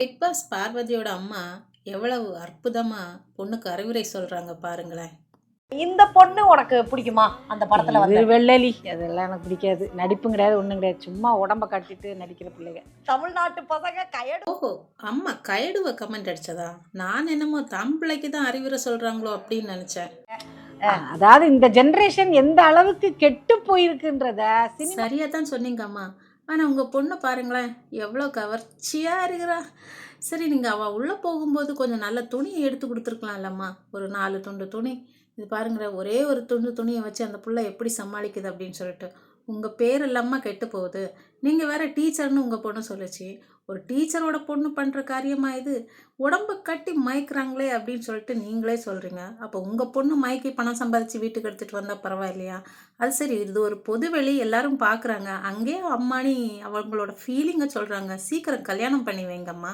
Big pass பார்வதியோட அம்மா எவ்வளவு அற்புதமா பொண்ணுக்கு அறிவுரை சொல்றாங்க பாருங்களேன். இந்த பொண்ணு உனக்கு பிடிக்குமா? அந்த படத்துல இது வந்து வெள்ளலி அதெல்லாம் எனக்கு பிடிக்காது. நடிப்பும் கிடையாது, ஒன்றும் கிடையாது. சும்மா உடம்ப காட்டிட்டு நடிக்கிற பிள்ளைங்க. தமிழ்நாட்டு பசங்க கயடு. ஓஹோ! அம்மா கயடுவ கமெண்ட் அடிச்சதா? நான் என்னமோ தம் பிள்ளைக்கு தான் அறிவுரை சொல்றாங்களோ அப்படின்னு நினைச்சேன். அதாவது இந்த ஜெனரேஷன் எந்த அளவுக்கு கெட்டு போயிருக்குன்றத சினிமா சரியா தான் சொன்னீங்க அம்மா. ஆனா உங்க பொண்ணு பாருங்களேன், எவ்வளோ கவர்ச்சியா இருக்கிறா. சரி, நீங்க அவ உள்ள போகும்போது கொஞ்சம் நல்ல துணியை எடுத்து கொடுத்துருக்கலாம்லம்மா. ஒரு 4 துண்டு துணி. இது பாருங்களேன், ஒரே ஒரு துண்டு துணியை வச்சு அந்த புள்ள எப்படி சமாளிக்குது அப்படின்னு சொல்லிட்டு. உங்க பேர் இல்லாம கெட்டு போகுது. நீங்க வேற டீச்சர்னு உங்க பொண்ணு சொல்லுச்சு. ஒரு டீச்சரோட பொண்ணு பண்ற காரியமா இது? உடம்ப கட்டி மயக்குறாங்களே அப்படின்னு சொல்லிட்டு நீங்களே சொல்றீங்க. அப்போ உங்க பொண்ணு மயக்கி பணம் சம்பாதிச்சு வீட்டுக்கு எடுத்துட்டு வந்தா பரவாயில்லையா? அது சரி, இது ஒரு பொதுவெளி, எல்லாரும் பார்க்குறாங்க. அங்கேயே அம்மானி அவங்களோட ஃபீலிங்கை சொல்றாங்க. சீக்கிரம் கல்யாணம் பண்ணி வைங்கம்மா.